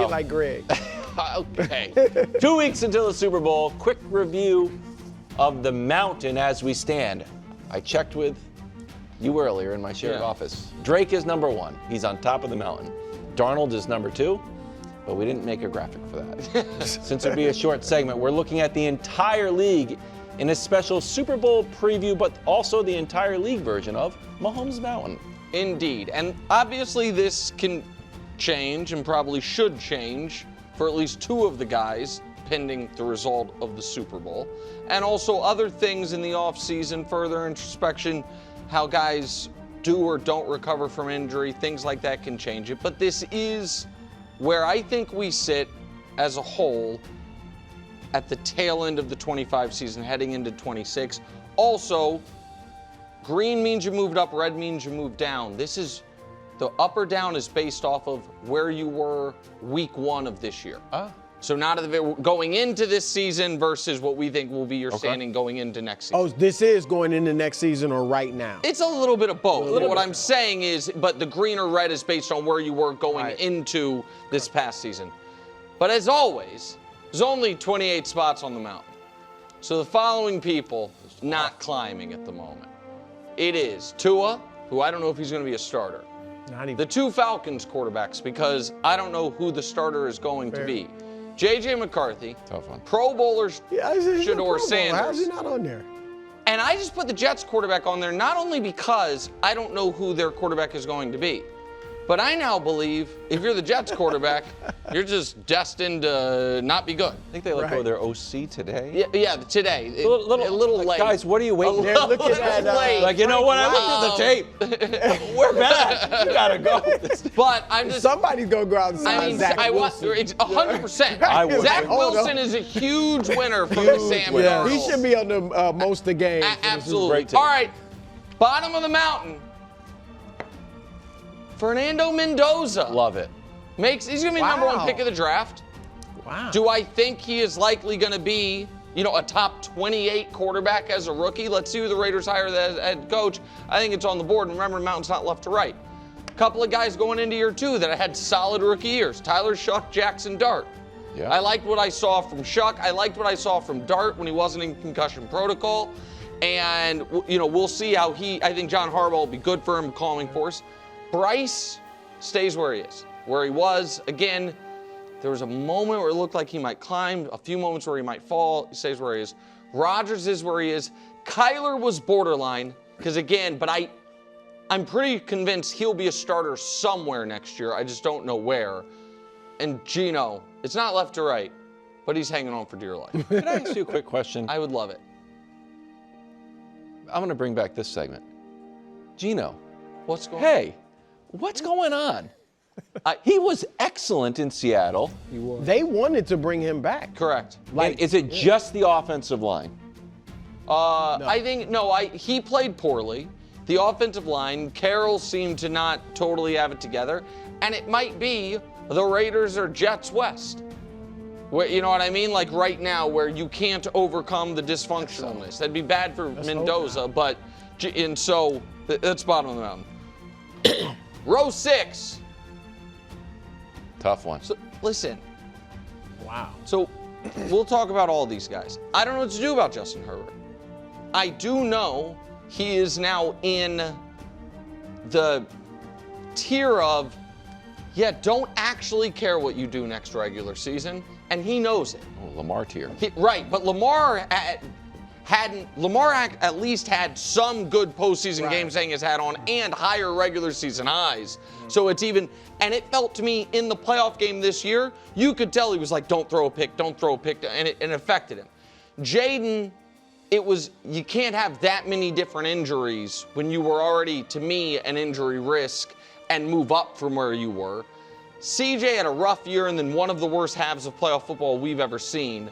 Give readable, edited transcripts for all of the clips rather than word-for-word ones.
it like Greg. Okay. 2 weeks until the Super Bowl. Quick review of the mountain as we stand. I checked with you earlier in my shared office. Drake is number 1. He's on top of the mountain. Darnold is number 2, but we didn't make a graphic for that. Since it'd be a short segment, we're looking at the entire league in a special Super Bowl preview, but also the entire league version of Mahomes Mountain. Indeed. And obviously this can change and probably should change for at least 2 of the guys pending the result of the Super Bowl. And also other things in the offseason, further introspection, how guys do or don't recover from injury, things like that can change it. But this is where I think we sit as a whole at the tail end of the 25 season, heading into 26. Also, green means you moved up, red means you moved down. This is, the up or down is based off of where you were week 1 of this year. So not at the, going into this season versus what we think will be your standing going into next season. Oh, this is going into next season or right now? It's a little bit of both. What I'm saying is, but the green or red is based on where you were going into this past season. But as always, there's only 28 spots on the mountain. So the following people not climbing at the moment. It is Tua, who I don't know if he's going to be a starter. The 2 Falcons quarterbacks, because I don't know who the starter is going to be. J.J. McCarthy, tough one. Pro Bowlers, Shador Sanders. How's he not on there? And I just put the Jets quarterback on there not only because I don't know who their quarterback is going to be, but I now believe if you're the Jets quarterback, you're just destined to not be good. I think they let go of their OC today. Yeah, today. A little late. Guys, what are you waiting for? Looking at like, you know what? I looked at the tape. We're bad. You gotta go. But I'm just. Somebody's gonna go out and sign Zach Wilson. It's 100%. I would. Zach Wilson is a huge winner from the Sam Darnold. He should be on the most of the games. Absolutely. All right, bottom of the mountain. Fernando Mendoza. Love it. He's going to be number 1 pick of the draft. Wow. Do I think he is likely going to be, a top 28 quarterback as a rookie? Let's see who the Raiders hire as head coach. I think it's on the board. And remember, Mountain's not left to right. A couple of guys going into year 2 that had solid rookie years. Tyler Shuck, Jackson Dart. Yeah. I liked what I saw from Shuck. I liked what I saw from Dart when he wasn't in concussion protocol. And, we'll see how I think John Harbaugh will be good for him, calming force. Bryce stays where he is, where he was. Again, there was a moment where it looked like he might climb, a few moments where he might fall. He stays where he is. Rodgers is where he is. Kyler was borderline, because again, but I'm pretty convinced he'll be a starter somewhere next year. I just don't know where. And Geno, it's not left to right, but he's hanging on for dear life. Can I ask you a quick question? I would love it. I'm going to bring back this segment. Geno. What's going on? Hey. What's going on? He was excellent in Seattle. He was. They wanted to bring him back. Correct. And is it just the offensive line? No. I think, he played poorly. The offensive line, Carroll seemed to not totally have it together. And it might be the Raiders or Jets West. Where, you know what I mean? Like right now where you can't overcome the dysfunctionalness. That'd be bad for Mendoza, and so that's bottom of the mountain. Row 6. Tough one. So, listen. Wow. So, we'll talk about all these guys. I don't know what to do about Justin Herbert. I do know he is now in the tier of, don't actually care what you do next regular season, and he knows it. Oh, Lamar tier. Right, but Lamar at least had some good postseason games hanging his hat on and higher regular season highs. So it's even, and it felt to me in the playoff game this year, you could tell he was like, don't throw a pick, and it affected him. Jaden, you can't have that many different injuries when you were already, to me, an injury risk and move up from where you were. CJ had a rough year and then one of the worst halves of playoff football we've ever seen.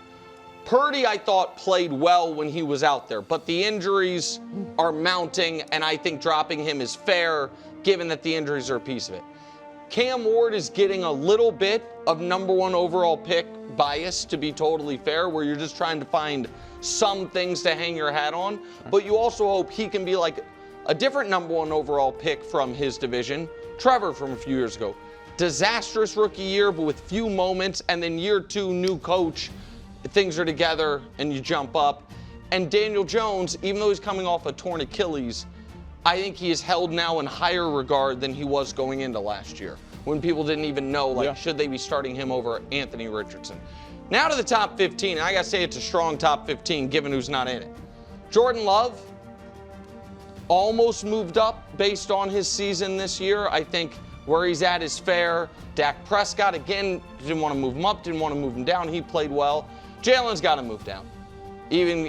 Purdy, I thought, played well when he was out there, but the injuries are mounting, and I think dropping him is fair, given that the injuries are a piece of it. Cam Ward is getting a little bit of number 1 overall pick bias, to be totally fair, where you're just trying to find some things to hang your hat on, but you also hope he can be like a different number 1 overall pick from his division, Trevor from a few years ago. disastrous rookie year, but with few moments, and then year 2, new coach, things are together and you jump up. And Daniel Jones, even though he's coming off a torn Achilles, I think he is held now in higher regard than he was going into last year, when people didn't even know, should they be starting him over Anthony Richardson. Now to the top 15, and I gotta say it's a strong top 15 given who's not in it. Jordan Love almost moved up based on his season this year. I think where he's at is fair. Dak Prescott, again, didn't want to move him up, didn't want to move him down. He played well. Jalen's got to move down. Even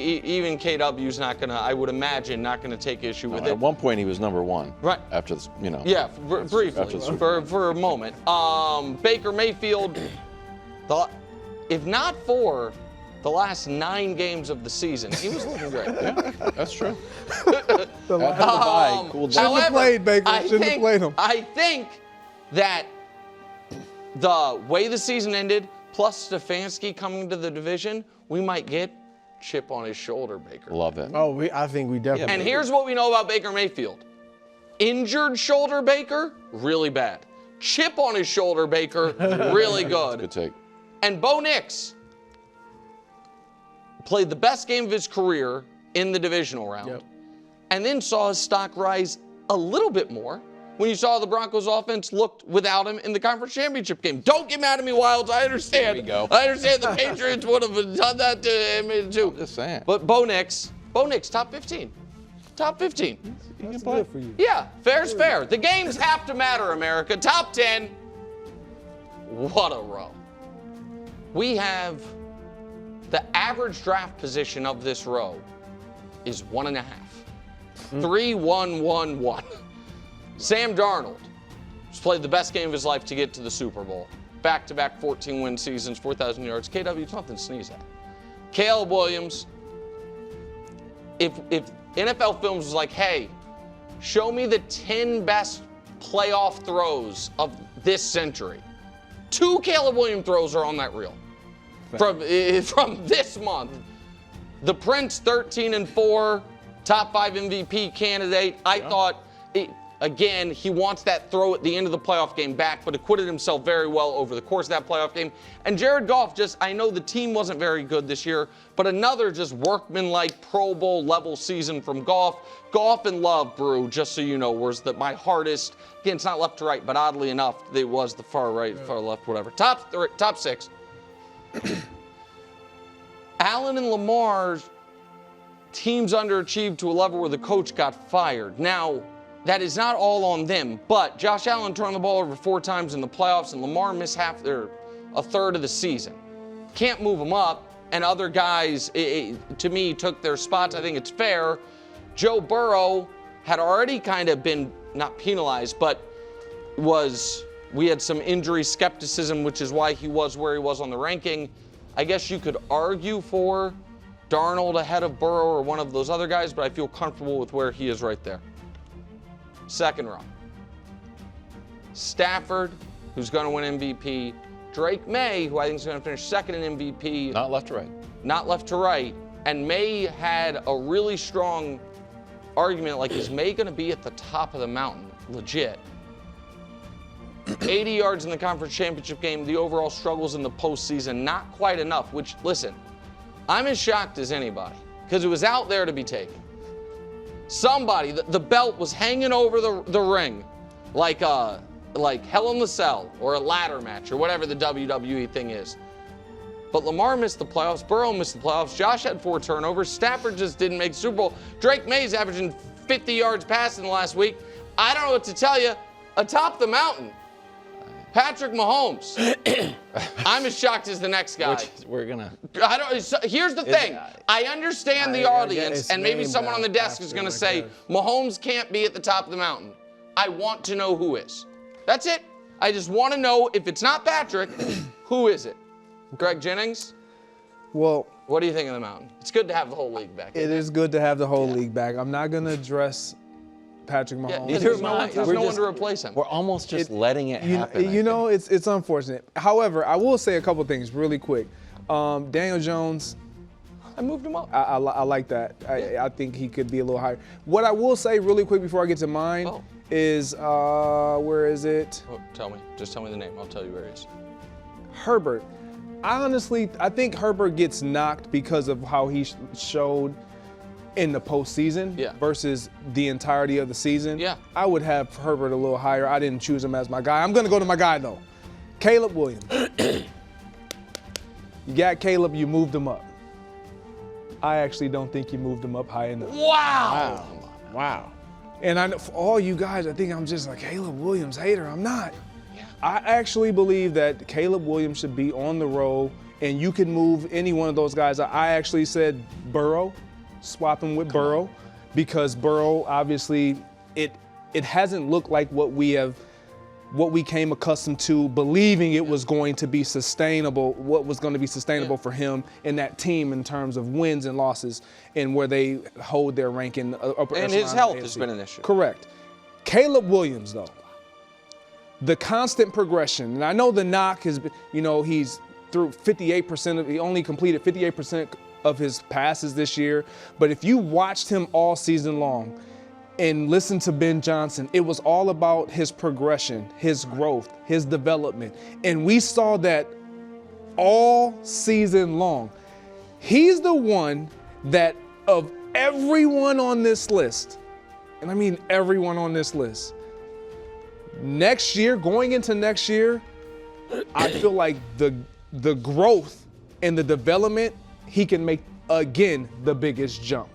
KW's not going to, I would imagine, not going to take issue with it. At one point, he was number 1. Right. After this, Yeah, briefly, for a moment. Baker Mayfield, if not for the last 9 games of the season, he was looking great. Yeah, that's true. The last Cool Shouldn't have played, Baker. Shouldn't have played him. I think that the way the season ended, plus Stefanski coming to the division, we might get chip on his shoulder, Baker. Love it. Oh, I think we definitely. And here's what we know about Baker Mayfield. Injured shoulder, Baker, really bad. Chip on his shoulder, Baker, really good. Good take. And Bo Nix played the best game of his career in the divisional round, and then saw his stock rise a little bit more when you saw the Broncos offense looked without him in the conference championship game. Don't get mad at me, Wilds. I understand. There we go. I understand the Patriots would have done that to him too. I'm just saying. But Bo Nix, top 15. Top 15. That's good for you. Yeah, fair's fair. The games have to matter, America. Top 10. What a row. We have the average draft position of this row is 1.5. 3-1-1-1. Sam Darnold has played the best game of his life to get to the Super Bowl. Back-to-back 14-win seasons, 4,000 yards. KW, it's nothing to sneeze at. Caleb Williams, if NFL Films was like, hey, show me the 10 best playoff throws of this century, 2 Caleb Williams throws are on that reel from this month. The Prince, 13-4, top 5 MVP candidate. I thought, again, he wants that throw at the end of the playoff game back, but acquitted himself very well over the course of that playoff game. And Jared Goff, I know the team wasn't very good this year, but another just workmanlike Pro Bowl level season from Goff. Goff and Love, Brew, just so you know, was my hardest. Again, it's not left to right, but oddly enough, it was the far right, far left, whatever. Top 6. Allen and Lamar's teams underachieved to a level where the coach got fired. Now, that is not all on them, but Josh Allen turned the ball over 4 times in the playoffs, and Lamar missed a third of the season. Can't move them up, and other guys, to me, took their spots. I think it's fair. Joe Burrow had already kind of been, not penalized, but we had some injury skepticism, which is why he was where he was on the ranking. I guess you could argue for Darnold ahead of Burrow or one of those other guys, but I feel comfortable with where he is right there. Second row. Stafford, who's going to win MVP. Drake Maye, who I think is going to finish second in MVP. Not left to right. Not left to right. And Maye had a really strong argument, like, is Maye going to be at the top of the mountain? Legit. 80 yards in the conference championship game. The overall struggles in the postseason, not quite enough, which, listen, I'm as shocked as anybody because it was out there to be taken. Somebody, the belt was hanging over the ring like Hell in the Cell or a ladder match or whatever the WWE thing is. But Lamar missed the playoffs. Burrow missed the playoffs. Josh had 4 turnovers. Stafford just didn't make the Super Bowl. Drake Maye's averaging 50 yards passing the last week. I don't know what to tell you. Atop the mountain, Patrick Mahomes. I'm as shocked as the next guy. Here's the thing. I understand the audience, and maybe someone on the desk is going to say, Mahomes can't be at the top of the mountain. I want to know who is. That's it. I just want to know, if it's not Patrick, who is it? Greg Jennings? Well, what do you think of the mountain? It's good to have the whole league back. It is good to have the whole league back. I'm not going to address Patrick Mahomes. Yeah, there's no one to replace him. We're almost just letting it happen. You know, it's unfortunate. However, I will say a couple things really quick. Daniel Jones, I moved him up. I like that. I think he could be a little higher. What I will say really quick before I get to mine is, where is it? Oh, tell me. Just tell me the name. I'll tell you where it is. Herbert. I think Herbert gets knocked because of how he showed in the postseason versus the entirety of the season. Yeah. I would have Herbert a little higher. I didn't choose him as my guy. I'm going to go to my guy, though. Caleb Williams. You got Caleb, you moved him up. I actually don't think you moved him up high enough. Wow. And I know for all you guys, I think I'm just like Caleb Williams hater. I'm not. I actually believe that Caleb Williams should be on the roll, and you can move any one of those guys. I actually said Burrow, swap him with Burrow, because Burrow, obviously, it hasn't looked like what we came accustomed to believing it was going to be sustainable, what was going to be sustainable for him and that team in terms of wins and losses and where they hold their rank in upper echelon. And his health has been an issue. Correct. Caleb Williams, though, the constant progression, and I know the knock has been, he's through 58% he only completed 58% of his passes this year, but if you watched him all season long, and listen to Ben Johnson, it was all about his progression, his growth, his development. And we saw that all season long. He's the one that of everyone on this list, and I mean everyone on this list, next year, going into next year, I feel like the growth and the development, he can make, again, the biggest jump.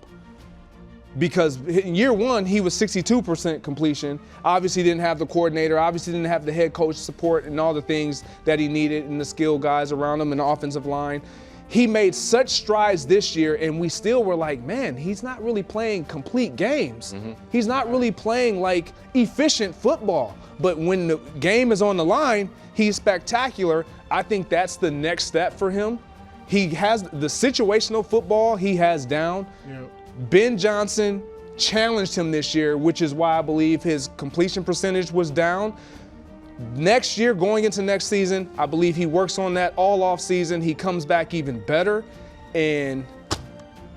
Because in year one, he was 62% completion. Obviously didn't have the coordinator, obviously didn't have the head coach support and all the things that he needed and the skilled guys around him in the offensive line. He made such strides this year, and we still were like, man, he's not really playing complete games. He's not really playing like efficient football. But when the game is on the line, he's spectacular. I think that's the next step for him. He has the situational football he has down. Ben Johnson challenged him this year, which is why I believe his completion percentage was down. Next year, going into next season, I believe he works on that all off season. He comes back even better, and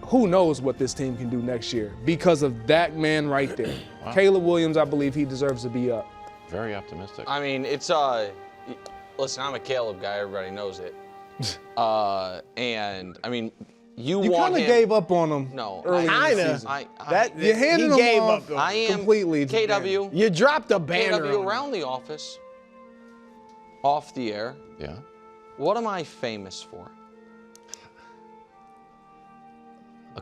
who knows what this team can do next year because of that man right there. Wow. Caleb Williams, I believe he deserves to be up. Very optimistic. I mean, it's listen, I'm a Caleb guy. Everybody knows it. And I mean, you kind of gave up on him. No, early in the season. You handed him off I am completely. KW. You dropped a banner. KW around the office, off the air. Yeah. What am I famous for?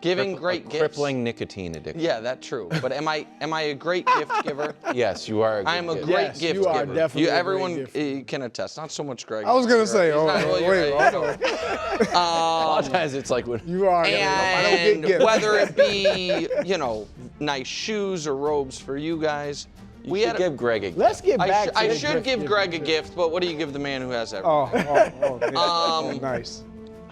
Giving great gifts. Crippling nicotine addiction. Yeah, that's true. But am I a great gift giver? Yes, you are. I am a great gift giver. You are definitely everyone can attest. Not so much Greg. I was gonna say, A lot of times it's like when you are. And I don't get gifts. whether it be nice shoes or robes for you guys, we had to give Greg a gift. Let's get back. I should give Greg a gift, but what do you give the man who has everything? Nice.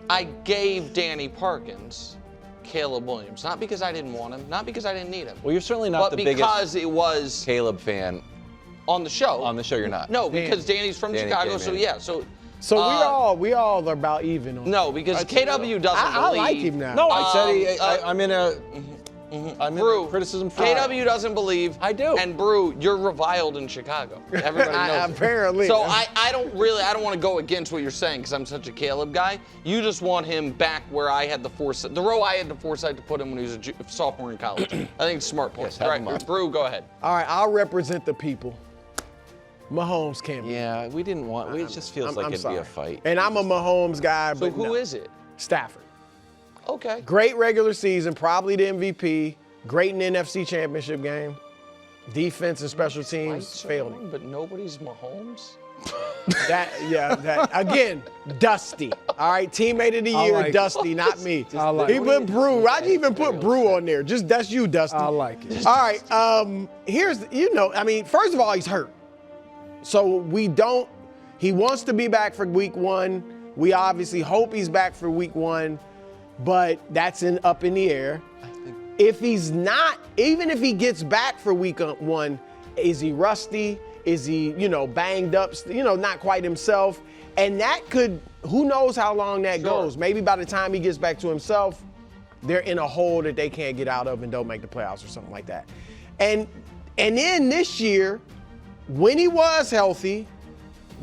I gave Danny Parkins Caleb Williams, not because I didn't want him, not because I didn't need him. Well, you're certainly not but the because biggest it was Caleb fan on the show. on the show. You're not. No, because Danny's from Chicago, so yeah. So we all are about even on no, because KW doesn't I believe. like him now. No, I said I'm in a. I'm Brew, in a criticism for KW doesn't believe. I do. And Brew, you're reviled in Chicago. Everybody knows it. Apparently. So I don't want to go against what you're saying because I'm such a Caleb guy. You just want him back where I had the foresight, the row I had the foresight to put him when he was a sophomore in college. I think it's a smart point. Yes, All right, Brew, go ahead. All right, I'll represent the people. Mahomes can't be. Yeah, we didn't want. It just feels like it'd be a fight. And I'm a Mahomes guy. So but who is it? Stafford. Okay. Great regular season, probably the MVP. Great in the NFC Championship game. Defense and special teams failed him. But nobody's Mahomes? Again, Dusty. All right, teammate of the year, Dusty, not me. He put Brew. I even put Brew on there. Just that's you, Dusty. I like it. All right, first of all, he's hurt. So he wants to be back for week 1. We obviously hope he's back for week 1, but that's up in the air. If he's not, even if he gets back for week 1, is he rusty? Is he, banged up, not quite himself? And that who knows how long that goes. Maybe by the time he gets back to himself, they're in a hole that they can't get out of and don't make the playoffs or something like that. And And then this year, when he was healthy,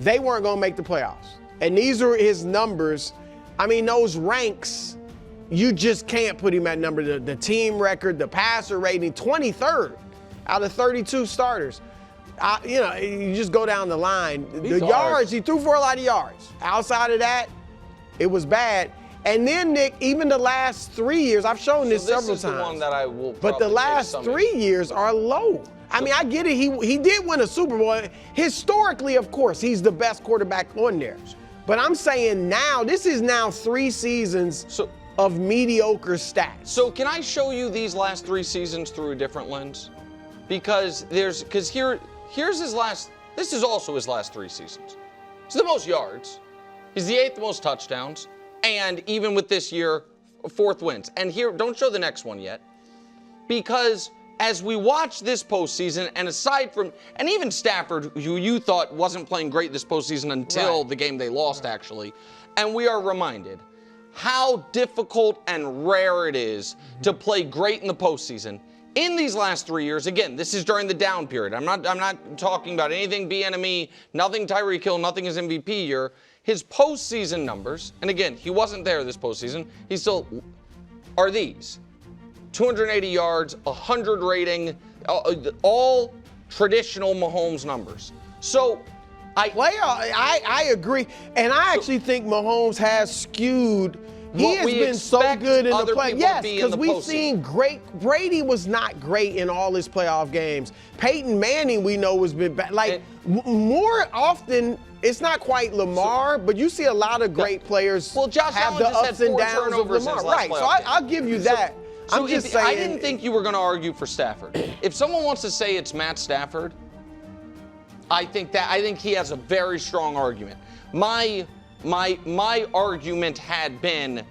they weren't going to make the playoffs. And these are his numbers. I mean, those ranks, you just can't put him at number. The team record, the passer rating, 23rd out of 32 starters. You just go down the line. The yards, he threw for a lot of yards. Outside of that, it was bad. And then, Nick, even the last 3 years, I've shown this several times. This is the one that I will But the last 3 years are low. I mean, I get it. He did win a Super Bowl. Historically, of course, he's the best quarterback on there. But I'm saying now, this is now 3 seasons of mediocre stats. So can I show you these last 3 seasons through a different lens? Because here's his last. This is also his last 3 seasons. He's the most yards. He's the 8th most touchdowns. And even with this year, 4th wins. And here, don't show the next one yet. Because as we watch this postseason, and aside from, and even Stafford, who you thought wasn't playing great this postseason until the game they lost, actually, and we are reminded how difficult and rare it is to play great in the postseason. In these last 3 years, again, this is during the down period. I'm not talking about anything BNME, nothing Tyreek Hill, nothing his MVP year. His postseason numbers, and again, he wasn't there this postseason, he still are these. 280 yards, 100 rating, all traditional Mahomes numbers. So I agree. And I actually think Mahomes has skewed. He has been so good in the play. Yes, because we've seen great. Brady was not great in all his playoff games. Peyton Manning, we know, has been bad. Like, more often, it's not quite Lamar, but you see a lot of great players Josh have Allen the just ups had and 4 downs of turnovers in Lamar. his last Right, so playoff game. I'll give you that. I'm just saying. I didn't think you were going to argue for Stafford. If someone wants to say it's Matt Stafford, I think he has a very strong argument. My argument had been,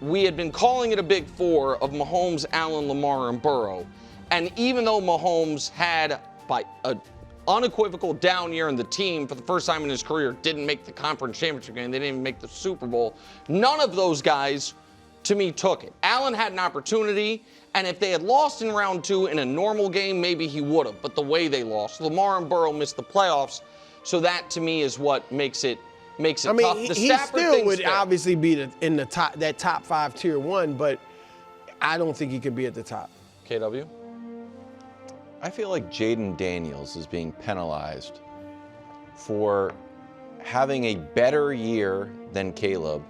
we had been calling it a big 4 of Mahomes, Allen, Lamar, and Burrow. And even though Mahomes had, by an unequivocal down year, and the team, for the first time in his career, didn't make the conference championship game, they didn't even make the Super Bowl, none of those guys, to me, took it. Allen had an opportunity, and if they had lost in round 2 in a normal game, maybe he would have. But the way they lost, Lamar and Burrow missed the playoffs, so that, to me, is what makes it tough. He still would obviously be in the top, that top 5 tier 1, but I don't think he could be at the top. KW? I feel like Jaden Daniels is being penalized for having a better year than Caleb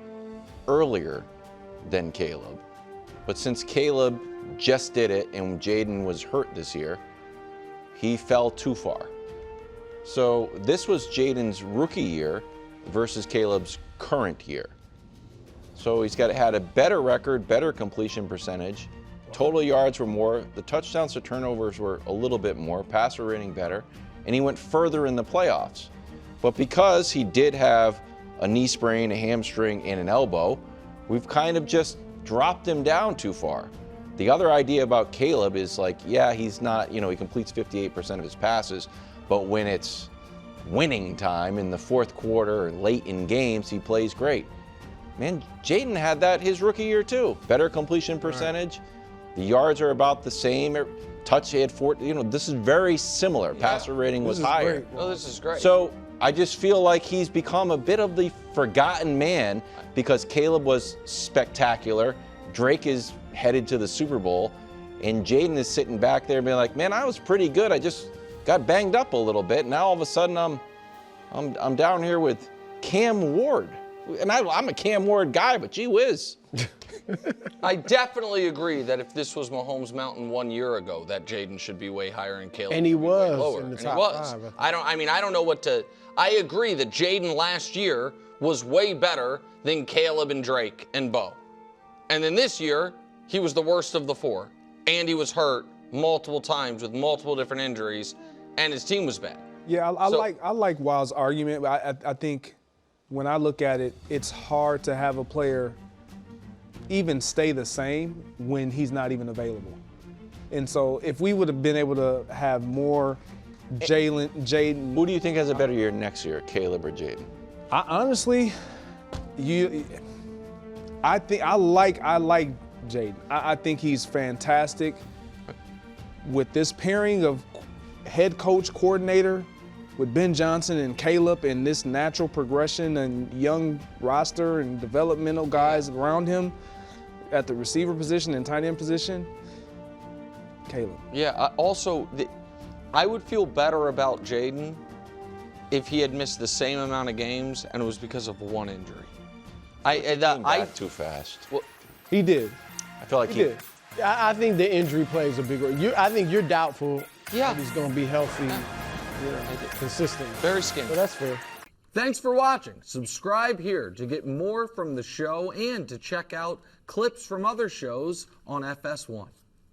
earlier than Caleb. But since Caleb just did it and Jaden was hurt this year, he fell too far. So this was Jaden's rookie year versus Caleb's current year. So he's had a better record, better completion percentage. Total yards were more. The touchdowns to turnovers were a little bit more. Passer rating better. And he went further in the playoffs. But because he did have a knee sprain, a hamstring, and an elbow, we've kind of just dropped him down too far. The other idea about Caleb is like, yeah, he's not, he completes 58% of his passes, but when it's winning time in the 4th quarter or late in games, he plays great. Man, Jaden had that his rookie year too. Better completion percentage. Right. The yards are about the same. Touch, he had 4. This is very similar. Yeah. Passer rating was higher. Oh, this is great. So I just feel like he's become a bit of the forgotten man because Caleb was spectacular. Drake is headed to the Super Bowl, and Jaden is sitting back there being like, man, I was pretty good. I just got banged up a little bit. Now all of a sudden I'm down here with Cam Ward. And I'm a Cam Ward guy, but gee whiz. I definitely agree that if this was Mahomes Mountain 1 year ago, that Jaden should be way higher and Caleb and he was lower. in the and top he was. 5. I don't know what to. I agree that Jaden last year was way better than Caleb and Drake and Bo. And then this year, he was the worst of the 4. And he was hurt multiple times with multiple different injuries, and his team was bad. Yeah, I like Wild's argument. I think when I look at it, it's hard to have a player even stay the same when he's not even available. And so if we would have been able to have more Jaden. Who do you think has a better year next year, Caleb or Jaden? Honestly, I like Jaden. I think he's fantastic. With this pairing of head coach coordinator with Ben Johnson and Caleb and this natural progression and young roster and developmental guys around him at the receiver position and tight end position, Caleb. Yeah, I would feel better about Jaden if he had missed the same amount of games and it was because of one injury. Back too fast. Well, He did. I feel like He did. I think the injury plays a big role. I think you're doubtful Yeah. that he's going to be healthy, consistently. very skinny. So that's fair. Thanks for watching. Subscribe here to get more from the show and to check out clips from other shows on FS1.